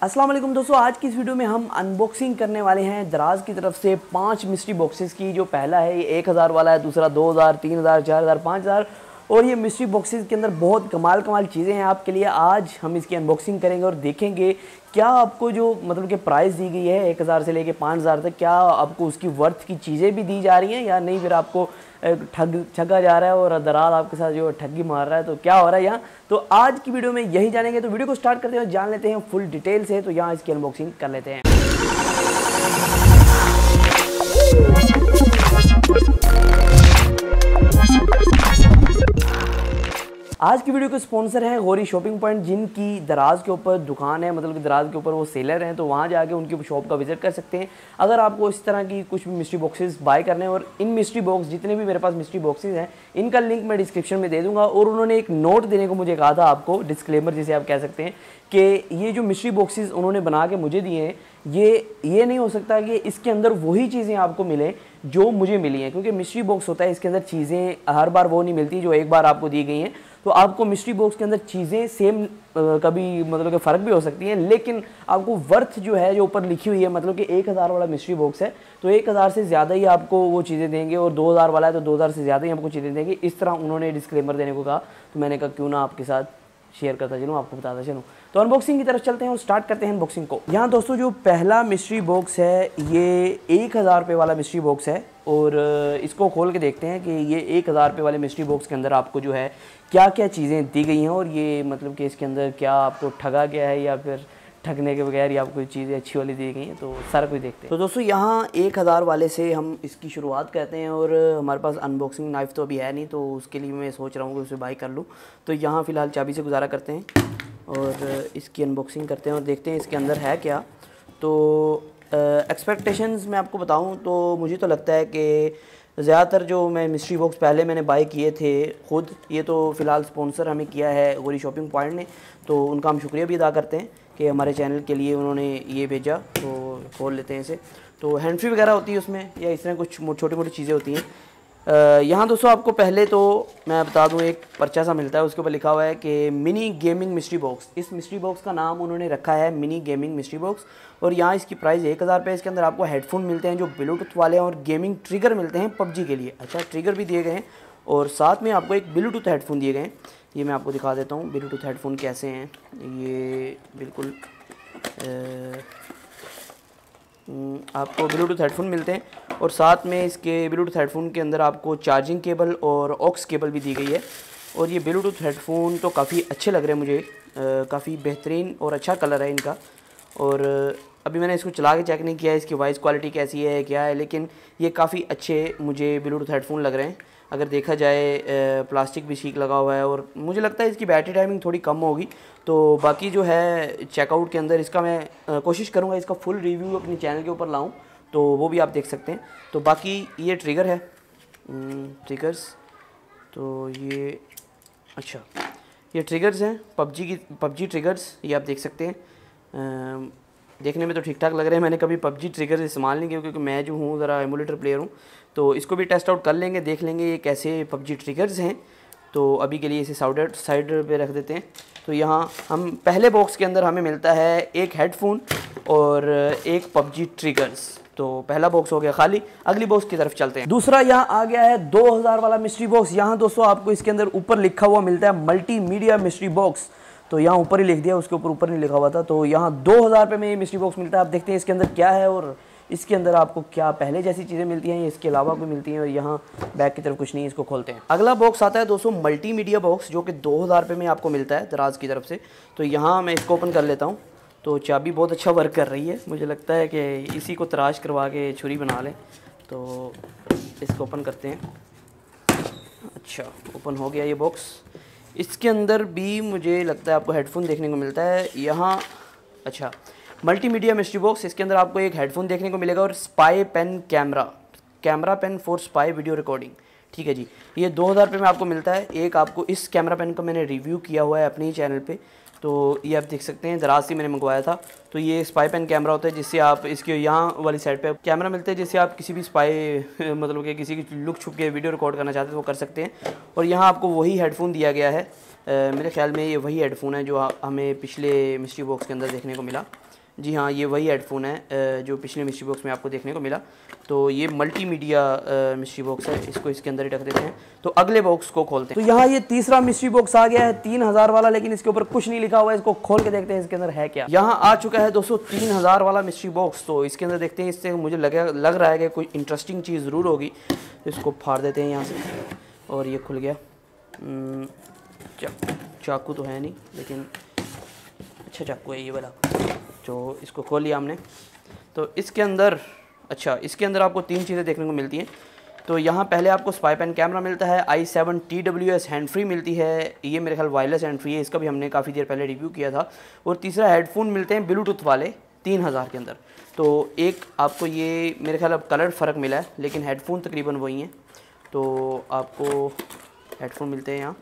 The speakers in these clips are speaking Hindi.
अस्सलाम वालेकुम दोस्तों, आज की इस वीडियो में हम अनबॉक्सिंग करने वाले हैं दराज की तरफ से 5 मिस्ट्री बॉक्सेस की। जो पहला है ये 1000 वाला है, दूसरा 2000, 3000, 4000, 5000 और ये मिस्ट्री बॉक्सेस के अंदर बहुत कमाल चीज़ें हैं आपके लिए। आज हम इसकी अनबॉक्सिंग करेंगे और देखेंगे क्या आपको जो मतलब कि प्राइस दी गई है 1000 से लेके 5000 तक, क्या आपको उसकी वर्थ की चीज़ें भी दी जा रही हैं या नहीं, फिर आपको ठगा जा रहा है और दराज आपके साथ जो ठगी मार रहा है, तो क्या हो रहा है यहाँ। तो आज की वीडियो में यही जानेंगे। तो वीडियो को स्टार्ट करते हैं, जान लेते हैं फुल डिटेल से। तो यहाँ इसकी अनबॉक्सिंग कर लेते हैं। आज की वीडियो के स्पॉन्सर हैं गौरी शॉपिंग पॉइंट, जिनकी दराज के ऊपर दुकान है, मतलब कि दराज के ऊपर वो सेलर हैं। तो वहाँ जाके उनकी शॉप का विजिट कर सकते हैं अगर आपको इस तरह की कुछ भी मिस्ट्री बॉक्सेस बाय करने हैं। और इन मिस्ट्री बॉक्स जितने भी मेरे पास मिस्ट्री बॉक्सेस हैं, इनका लिंक मैं डिस्क्रिप्शन में दे दूंगा। और उन्होंने एक नोट देने को मुझे कहा था, आपको डिस्क्लेमर जिसे आप कह सकते हैं, कि ये जो मिस्ट्री बॉक्सेस उन्होंने बना के मुझे दिए हैं, ये नहीं हो सकता कि इसके अंदर वही चीज़ें आपको मिलें जो मुझे मिली हैं, क्योंकि मिस्ट्री बॉक्स होता है, इसके अंदर चीज़ें हर बार वो नहीं मिलती जो एक बार आपको दी गई हैं। तो आपको मिस्ट्री बॉक्स के अंदर चीज़ें सेम कभी मतलब कि फ़र्क भी हो सकती हैं, लेकिन आपको वर्थ जो है, जो ऊपर लिखी हुई है, मतलब कि 1000 वाला मिस्ट्री बॉक्स है तो 1000 से ज़्यादा ही आपको वो चीज़ें देंगे, और 2000 वाला है तो 2000 से ज़्यादा ही आपको चीज़ें देंगे। इस तरह उन्होंने डिस्क्लेमर देने को कहा, तो मैंने कहा क्यों ना आपके साथ शेयर करता चलूँ, आपको बताता चलूँ। तो अनबॉक्सिंग की तरफ चलते हैं और स्टार्ट करते हैं अनबॉक्सिंग को। यहाँ दोस्तों जो पहला मिस्ट्री बॉक्स है ये 1000 रुपये वाला मिस्ट्री बॉक्स है, और इसको खोल के देखते हैं कि ये 1000 रुपये वाले मिस्ट्री बॉक्स के अंदर आपको जो है क्या क्या चीज़ें दी गई हैं, और ये मतलब कि इसके अंदर क्या आपको ठगा गया है या फिर ठगने के बगैर या आपको कोई चीज़ें अच्छी वाली दी गई हैं। तो सारा कुछ देखते हैं। तो दोस्तों यहाँ 1000 वाले से हम इसकी शुरुआत करते हैं, और हमारे पास अनबॉक्सिंग नाइफ़ तो अभी है नहीं, तो उसके लिए मैं सोच रहा हूँ कि उसे बाई कर लूँ। तो यहाँ फ़िलहाल चाबी से गुजारा करते हैं और इसकी अनबॉक्सिंग करते हैं और देखते हैं इसके अंदर है क्या। तो एक्सपेक्टेशंस मैं आपको बताऊं तो मुझे तो लगता है कि ज़्यादातर जो मैं मिस्ट्री बॉक्स पहले मैंने बाय किए थे ख़ुद, ये तो फ़िलहाल स्पॉन्सर हमें किया है गौरी शॉपिंग पॉइंट ने, तो उनका हम शुक्रिया भी अदा करते हैं कि हमारे चैनल के लिए उन्होंने ये भेजा। तो खोल लेते हैं इसे। तो हैंड फ्री वगैरह होती है उसमें, या इस तरह कुछ छोटी मोटी चीज़ें होती हैं। यहाँ दोस्तों आपको पहले तो मैं बता दूँ, एक पर्चा सा मिलता है, उसके ऊपर लिखा हुआ है कि मिनी गेमिंग मिस्ट्री बॉक्स। इस मिस्ट्री बॉक्स का नाम उन्होंने रखा है मिनी गेमिंग मिस्ट्री बॉक्स, और यहाँ इसकी प्राइस 1000 रुपये। इसके अंदर आपको हेडफोन मिलते हैं जो ब्लूटूथ वाले हैं, और गेमिंग ट्रिगर मिलते हैं पबजी के लिए। अच्छा, ट्रिगर भी दिए गए हैं, और साथ में आपको एक ब्लूटूथ हेडफोन दिए गए हैं। ये मैं आपको दिखा देता हूँ ब्लूटूथ हेडफोन कैसे हैं। ये बिल्कुल आपको ब्लूटूथ हेडफोन मिलते हैं, और साथ में इसके ब्लूटूथ हेडफोन के अंदर आपको चार्जिंग केबल और ऑक्स केबल भी दी गई है। और ये ब्लूटूथ हेडफोन तो काफ़ी अच्छे लग रहे हैं मुझे, काफ़ी बेहतरीन और अच्छा कलर है इनका। और अभी मैंने इसको चला के चेक नहीं किया है इसकी वॉइस क्वालिटी कैसी है क्या है, लेकिन ये काफ़ी अच्छे मुझे ब्लूटूथ हेडफोन लग रहे हैं। अगर देखा जाए प्लास्टिक भी ठीक लगा हुआ है, और मुझे लगता है इसकी बैटरी टाइमिंग थोड़ी कम होगी। तो बाकी जो है चेकआउट के अंदर इसका मैं कोशिश करूँगा इसका फुल रिव्यू अपने चैनल के ऊपर लाऊं, तो वो भी आप देख सकते हैं। तो बाकी ये ट्रिगर है, ट्रिगर्स, तो ये अच्छा ये ट्रिगर्स हैं पबजी ट्रिगर्स, ये आप देख सकते हैं। देखने में तो ठीक ठाक लग रहे हैं। मैंने कभी पबजी ट्रिगर इस्तेमाल नहीं किया, क्योंकि मैं जो हूँ ज़रा एमुलेटर प्लेयर हूँ, तो इसको भी टेस्ट आउट कर लेंगे, देख लेंगे ये कैसे पबजी ट्रिगर्स हैं। तो अभी के लिए इसे साइड पे रख देते हैं। तो यहाँ हम पहले बॉक्स के अंदर हमें मिलता है एक हेडफोन और एक पबजी ट्रिगर्स। तो पहला बॉक्स हो गया खाली। अगली बॉक्स की तरफ चलते हैं। दूसरा यहाँ आ गया है 2000 वाला मिस्ट्री बॉक्स। यहाँ दोस्तों आपको इसके अंदर ऊपर लिखा हुआ मिलता है मल्टीमीडिया मिस्ट्री बॉक्स। तो यहाँ ऊपर ही लिख दिया, उसके ऊपर नहीं लिखा हुआ था। तो यहाँ 2000 रुपये में ये मिस्ट्री बॉक्स मिलता है। आप देखते हैं इसके अंदर क्या है, और इसके अंदर आपको क्या पहले जैसी चीज़ें मिलती हैं, इसके अलावा कोई मिलती हैं। और यहाँ बैक की तरफ कुछ नहीं है, इसको खोलते हैं। अगला बॉक्स आता है दोस्तों मल्टीमीडिया बॉक्स, जो कि 2000 रुपये में आपको मिलता है दराज की तरफ से। तो यहाँ मैं इसको ओपन कर लेता हूँ। तो चाबी बहुत अच्छा वर्क कर रही है, मुझे लगता है कि इसी को तराश करवा के छुरी बना लें। तो इसको ओपन करते हैं। अच्छा, ओपन हो गया ये बॉक्स। इसके अंदर भी मुझे लगता है आपको हेडफोन देखने को मिलता है यहाँ। अच्छा, मल्टीमीडिया मिस्ट्री बॉक्स, इसके अंदर आपको एक हेडफोन देखने को मिलेगा, और spy pen camera pen for spy video recording. ठीक है जी, ये 2000 रुपये में आपको मिलता है। एक आपको इस कैमरा पेन का मैंने रिव्यू किया हुआ है अपने ही चैनल पे, तो ये आप देख सकते हैं, दराज से मैंने मंगवाया था। तो ये स्पाई पेन कैमरा होता है, जिससे आप इसके यहाँ वाली साइड पे कैमरा मिलते हैं, जिससे आप किसी भी स्पाई मतलब कि किसी की लुक छुप के वीडियो रिकॉर्ड करना चाहते हैं तो वो कर सकते हैं। और यहाँ आपको वही हेडफोन दिया गया है। मेरे ख्याल में ये वही हेडफोन है जो हमें पिछले मिस्ट्री बॉक्स के अंदर देखने को मिला। जी हाँ, ये वही हेडफोन है जो पिछले मिस्ट्री बॉक्स में आपको देखने को मिला। तो ये मल्टीमीडिया मिस्ट्री बॉक्स है, इसको इसके अंदर ही रख देते हैं। तो अगले बॉक्स को खोलते हैं। तो यहाँ ये तीसरा मिस्ट्री बॉक्स आ गया है 3000 वाला, लेकिन इसके ऊपर कुछ नहीं लिखा हुआ है। इसको खोल के देखते हैं इसके अंदर है क्या। यहाँ आ चुका है दोस्तों 3000 वाला मिस्ट्री बॉक्स। तो इसके अंदर देखते हैं, इससे मुझे लग रहा है कि कोई इंटरेस्टिंग चीज़ ज़रूर होगी। तो इसको फाड़ देते हैं यहाँ से, और ये खुल गया। चाकू तो है नहीं, लेकिन अच्छा चाकू है ये वाला। तो इसको खोल लिया हमने। तो इसके अंदर इसके अंदर आपको 3 चीज़ें देखने को मिलती हैं। तो यहाँ पहले आपको स्पाई पेन कैमरा मिलता है, i7 TWS हैंड फ्री मिलती है, ये मेरे ख्याल वायरलेस हैंड फ्री है, इसका भी हमने काफ़ी देर पहले रिव्यू किया था। और तीसरा हेडफोन मिलते हैं ब्लूटूथ वाले 3000 के अंदर। तो एक आपको ये मेरे ख्याल अब कलर फ़र्क मिला है, लेकिन हेडफोन तकरीबन वही हैं। तो आपको हेडफोन मिलते हैं यहाँ,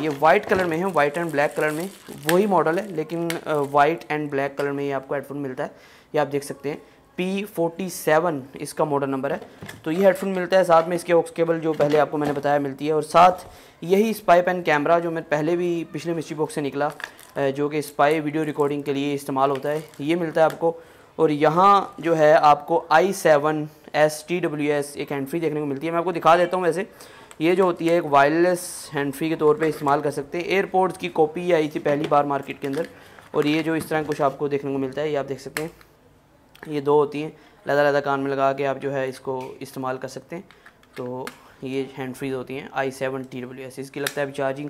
ये वाइट कलर में है, वाइट एंड ब्लैक कलर में वही मॉडल है, लेकिन वाइट एंड ब्लैक कलर में ये आपको हेडफोन मिलता है। ये आप देख सकते हैं P47 इसका मॉडल नंबर है। तो ये हेडफोन मिलता है, साथ में इसके ऑक्स केबल जो पहले आपको मैंने बताया मिलती है, और साथ यही स्पाई पेन कैमरा जो मैं पहले भी पिछले मिस्ट्री बॉक्स से निकला, जो कि स्पाई वीडियो रिकॉर्डिंग के लिए इस्तेमाल होता है, ये मिलता है आपको। और यहाँ जो है आपको i7S TWS एक हैंड फ्री देखने को मिलती है। मैं आपको दिखा देता हूँ। वैसे ये जो होती है एक वायरलेस हैंड फ्री के तौर पे इस्तेमाल कर सकते हैं। एयरपोर्ट्स की कॉपी आई थी पहली बार मार्केट के अंदर, और ये जो इस तरह कुछ आपको देखने को मिलता है, ये आप देख सकते हैं। ये 2 होती हैं, लहदा कान में लगा के आप जो है इसको इस्तेमाल कर सकते हैं। तो ये हैंड फ्रीज होती हैं i7 TWS। इसकी लगता है अभी चार्जिंग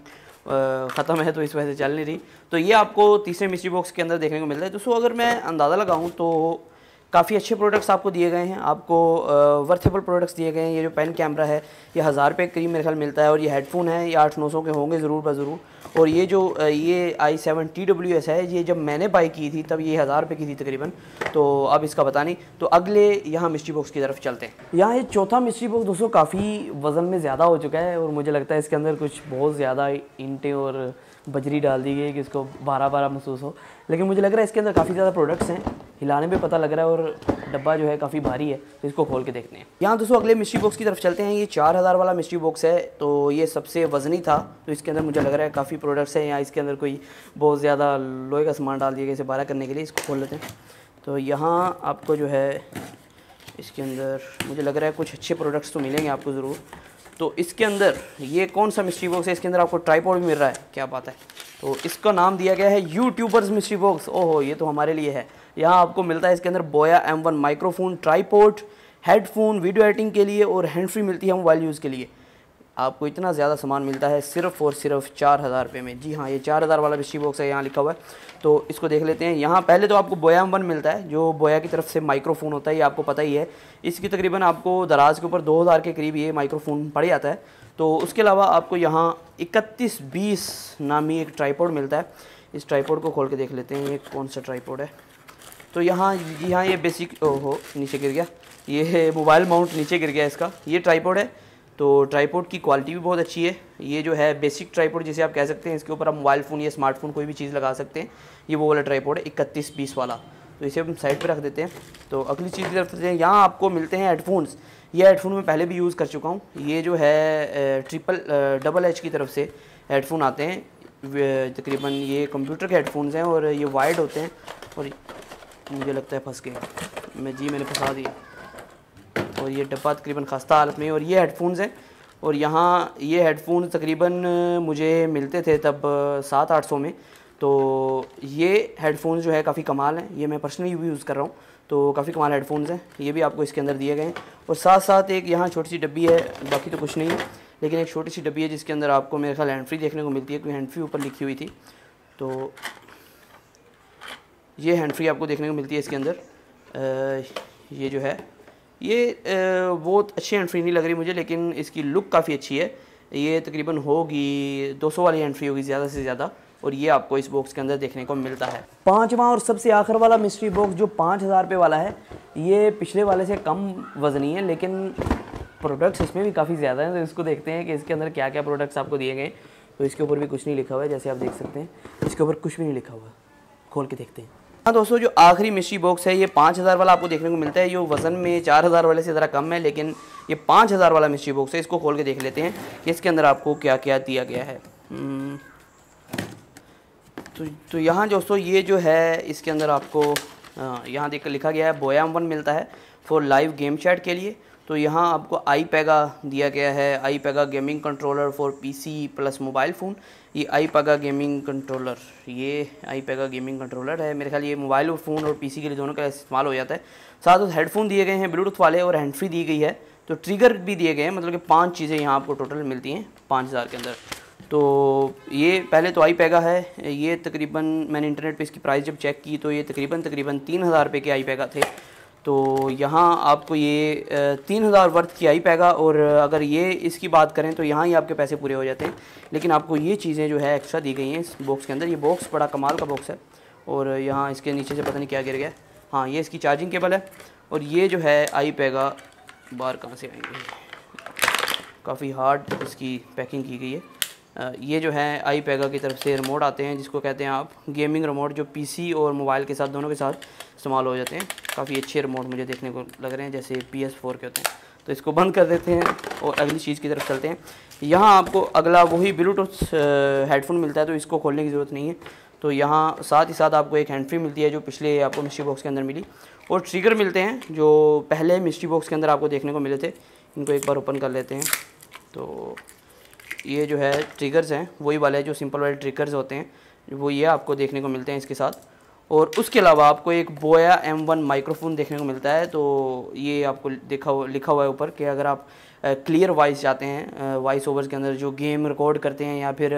ख़त्म है, तो इस वजह से चल नहीं रही। तो ये आपको तीसरे मिस्ट्री बॉक्स के अंदर देखने को मिलता है। दोस्तों अगर मैं अंदाज़ा लगाऊँ तो काफ़ी अच्छे प्रोडक्ट्स आपको दिए गए हैं, आपको वर्थेबल प्रोडक्ट्स दिए गए हैं। ये जो पेन कैमरा है ये 1000 रुपये के करीब मेरे ख्याल मिलता है, और ये हेडफोन है ये 800-900 के होंगे ज़रूर ज़रूर। और ये जो ये i7 TWS है, ये जब मैंने बाई की थी तब ये 1000 रुपये की थी तकरीबन, तो अब इसका पता नहीं। तो अगले यहाँ मिस्ट्री बॉक्स की तरफ चलते हैं। यहाँ ये चौथा मिस्ट्री बॉक्स दोस्तों काफ़ी वज़न में ज़्यादा हो चुका है, और मुझे लगता है इसके अंदर कुछ बहुत ज़्यादा ईंटें और बजरी डाल दी गई है कि इसको भारा महसूस हो। लेकिन मुझे लग रहा है इसके अंदर काफ़ी ज़्यादा प्रोडक्ट्स हैं, हिलाने पे पता लग रहा है, और डब्बा जो है काफ़ी भारी है। तो इसको खोल के देखते हैं। यहाँ दोस्तों अगले मिस्ट्री बॉक्स की तरफ चलते हैं। ये 4000 वाला मिस्ट्री बॉक्स है, तो ये सबसे वज़नी था। तो इसके अंदर मुझे लग रहा है काफ़ी प्रोडक्ट्स हैं। यहाँ इसके अंदर कोई बहुत ज़्यादा लोहे का सामान डाल दिया गया इसे बारह करने के लिए। इसको खोल लेते हैं। तो यहाँ आपको जो है इसके अंदर मुझे लग रहा है कुछ अच्छे प्रोडक्ट्स तो मिलेंगे आपको ज़रूर। तो इसके अंदर ये कौन सा मिस्ट्री बॉक्स है, इसके अंदर आपको ट्राइपॉड भी मिल रहा है, क्या बात है। तो इसका नाम दिया गया है यूट्यूबर्स मिस्ट्री बॉक्स। ओहो, ये तो हमारे लिए है। यहाँ आपको मिलता है इसके अंदर बोया M1 microphone, tripod, headphone video editing के लिए, और हैंड फ्री मिलती है मोबाइल यूज़ के लिए। आपको इतना ज़्यादा सामान मिलता है सिर्फ़ और सिर्फ 4000 रुपये में। जी हाँ, ये 4000 वाला मिस्ट्री बॉक्स है, यहाँ लिखा हुआ है। तो इसको देख लेते हैं। यहाँ पहले तो आपको बोया M1 मिलता है, जो बोया की तरफ से माइक्रोफोन होता है, ये आपको पता ही है। इसकी तकरीबन आपको दराज के ऊपर 2000 के करीब ये माइक्रोफोन पड़ जाता है। तो उसके अलावा आपको यहाँ 3120 नामी एक ट्राइपॉड मिलता है। इस ट्राइपॉड को खोल के देख लेते हैं, ये कौन सा ट्राइपॉड है। तो यहाँ जी हाँ, ये बेसिक, ओहो नीचे गिर गया, ये मोबाइल माउंट नीचे गिर गया इसका। ये ट्राइपॉड है। तो ट्राइपॉड की क्वालिटी भी बहुत अच्छी है। ये जो है बेसिक ट्राइपॉड जिसे आप कह सकते हैं, इसके ऊपर आप मोबाइल फ़ोन या स्मार्टफोन कोई भी चीज़ लगा सकते हैं। ये वो वाला ट्राइपॉड है 3120 वाला। तो इसे हम साइड पे रख देते हैं। तो अगली चीज़ की तरफ चलते हैं। यहाँ आपको मिलते हैं हेडफोन्स। ये हेडफोन मैं पहले भी यूज़ कर चुका हूँ। ये जो है डबल एच की तरफ से हेडफोन आते हैं तकरीबन। ये कंप्यूटर के हेडफोन्स हैं, और ये वायर्ड होते हैं। और मुझे लगता है फंस गए मैंने फंसा दिया। और ये डब्बा तकरीबन खस्ता हालत में है, और ये हेडफोन्स हैं। और यहाँ ये हेडफोन्स तकरीबन मुझे मिलते थे तब 700-800 में। तो ये हेडफोन्स जो है काफ़ी कमाल हैं, ये मैं पर्सनली भी यूज़ कर रहा हूँ। तो काफ़ी कमाल हेडफोन्स हैं, ये भी आपको इसके अंदर दिए गए हैं। और साथ साथ एक यहाँ छोटी सी डब्बी है, बाकी तो कुछ नहीं है, लेकिन एक छोटी सी डब्बी है जिसके अंदर आपको मेरे ख्याल हैंड फ्री देखने को मिलती है, क्योंकि हैंड फ्री ऊपर लिखी हुई थी। तो ये हैंड फ्री आपको देखने को मिलती है इसके अंदर। ये जो है ये बहुत अच्छी हैंड फ्री नहीं लग रही मुझे, लेकिन इसकी लुक काफ़ी अच्छी है। ये तकरीबन होगी 200 वाली हैंड फ्री होगी ज़्यादा से ज़्यादा, और ये आपको इस बॉक्स के अंदर देखने को मिलता है। पांचवा और सबसे आखिर वाला मिस्ट्री बॉक्स जो 5000 रुपये वाला है, ये पिछले वाले से कम वज़नी है, लेकिन प्रोडक्ट्स इसमें भी काफ़ी ज़्यादा हैं। तो इसको देखते हैं कि इसके अंदर क्या क्या प्रोडक्ट्स आपको दिए गए। तो इसके ऊपर भी कुछ नहीं लिखा हुआ है, जैसे आप देख सकते हैं इसके ऊपर कुछ भी नहीं लिखा हुआ। खोल के देखते हैं। हाँ दोस्तों, जो आखिरी मिस्ट्री बॉक्स है ये 5000 वाला आपको देखने को मिलता है। ये वज़न में 4000 वाले से ज़रा कम है, लेकिन ये 5000 वाला मिस्ट्री बॉक्स है। इसको खोल के देख लेते हैं कि इसके अंदर आपको क्या क्या दिया गया है। तो यहाँ दोस्तों ये जो है इसके अंदर आपको यहाँ देख लिखा गया है बोया M1 मिलता है फॉर लाइव गेम चैट के लिए। तो यहाँ आपको आईपेगा दिया गया है, iPega gaming controller for PC plus mobile phone. ये आईपेगा गेमिंग कंट्रोलर, ये आईपेगा गेमिंग कंट्रोलर है। मेरे ख्याल ये मोबाइल और फ़ोन और पीसी के लिए दोनों का इस्तेमाल हो जाता है। साथ में हेडफोन दिए गए हैं ब्लूटूथ वाले और हैंड फ्री दी गई है। तो ट्रिगर भी दिए गए हैं, मतलब कि 5 चीज़ें यहाँ आपको टोटल मिलती हैं 5000 के अंदर। तो ये पहले तो आईपेगा है, ये तकरीबन मैंने इंटरनेट पे इसकी प्राइस जब चेक की तो ये तकरीबन 3000 रुपये के आईपेगा थे। तो यहाँ आपको ये 3000 वर्थ की आईपेगा, और अगर ये इसकी बात करें तो यहाँ ही आपके पैसे पूरे हो जाते हैं। लेकिन आपको ये चीज़ें जो है एक्स्ट्रा दी गई हैं इस बॉक्स के अंदर। ये बॉक्स बड़ा कमाल का बॉक्स है, और यहाँ इसके नीचे से पता नहीं क्या गिर गया। हाँ, ये इसकी चार्जिंग केबल है, और ये जो है आईपेगा बाहर कहाँ से आएंगे, काफ़ी हार्ड इसकी पैकिंग की गई है। ये जो है आईपेगा की तरफ से रिमोट आते हैं, जिसको कहते हैं आप गेमिंग रिमोट, जो पीसी और मोबाइल के साथ दोनों के साथ इस्तेमाल हो जाते हैं। काफ़ी अच्छे रिमोट मुझे देखने को लग रहे हैं, जैसे PS4 के होते हैं। तो इसको बंद कर देते हैं और अगली चीज़ की तरफ चलते हैं। यहाँ आपको अगला वही ब्लूटूथ हेडफोन मिलता है, तो इसको खोलने की ज़रूरत नहीं है। तो यहाँ साथ ही साथ आपको एक हैंड फ्री मिलती है, जो पिछले आपको मिस्ट्री बॉक्स के अंदर मिली, और ट्रिगर मिलते हैं जो पहले मिस्ट्री बॉक्स के अंदर आपको देखने को मिले थे। इनको एक बार ओपन कर लेते हैं। तो ये जो है ट्रिगर्स हैं, वही वाले जो सिंपल वाले ट्रिगर्स होते हैं, वो ये आपको देखने को मिलते हैं इसके साथ। और उसके अलावा आपको एक बोया M1 माइक्रोफोन देखने को मिलता है। तो ये आपको लिखा हुआ है ऊपर कि अगर आप क्लियर वॉइस चाहते हैं, वॉइस ओवर्स के अंदर जो गेम रिकॉर्ड करते हैं या फिर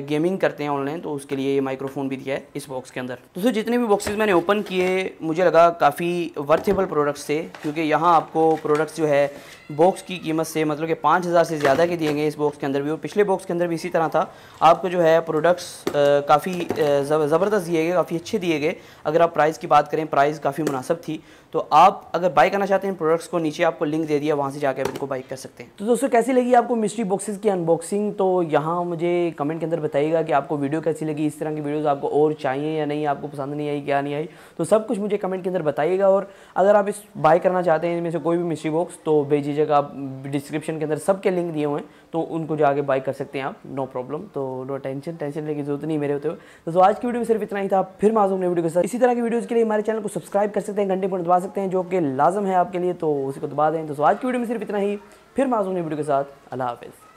गेमिंग करते हैं ऑनलाइन, तो उसके लिए ये माइक्रोफोन भी दिया है इस बॉक्स के अंदर। दोस्तों, जितने भी बॉक्सेस मैंने ओपन किए मुझे लगा काफ़ी वर्थेबल प्रोडक्ट्स थे, क्योंकि यहाँ आपको प्रोडक्ट्स जो है बॉक्स की कीमत से मतलब कि 5000 से ज़्यादा के दिए गए इस बॉक्स के अंदर भी, और पिछले बॉक्स के अंदर भी इसी तरह था। आपको जो है प्रोडक्ट्स काफ़ी ज़बरदस्त दिए गए, काफ़ी अच्छे दिए गए। अगर आप प्राइस की बात करें, प्राइस काफ़ी मुनासिब थी। तो आप अगर बाई करना चाहते हैं प्रोडक्ट्स को, नीचे आपको लिंक दे दिया, वहाँ से जाकर आप इनको बाई कर सकते हैं। तो दोस्तों, कैसी लगी आपको मिस्ट्री बॉक्सेस की अनबॉक्सिंग? तो यहाँ मुझे कमेंट के अंदर बताइएगा कि आपको वीडियो कैसी लगी, इस तरह की वीडियोस आपको और चाहिए या नहीं, आपको पसंद नहीं आई, क्या नहीं आई, तो सब कुछ मुझे कमेंट के अंदर बताइएगा। और अगर आप इस बाई करना चाहते हैं इनमें से कोई भी मिस्ट्री बॉक्स, तो बेझिझक आप डिस्क्रिप्शन के अंदर सबके लिंक दिए हुए हैं, तो उनको जाके बाई कर सकते हैं आप, नो प्रॉब्लम। तो नो टेंशन लेने की जरूरत नहीं मेरे होते हुए। तो आज की वीडियो में सिर्फ इतना ही था। फिर मैं नई वीडियो के साथ। इसी तरह की वीडियोस के लिए हमारे चैनल को सब्सक्राइब कर सकते हैं, घंटे पर दबा सकते हैं, जो कि लाजम है आपके लिए, तो उसी को दबा दें। तो आज की वीडियो में सिर्फ इतना ही। फिर मैं नई वीडियो के साथ। अल्लाह हाफिज़।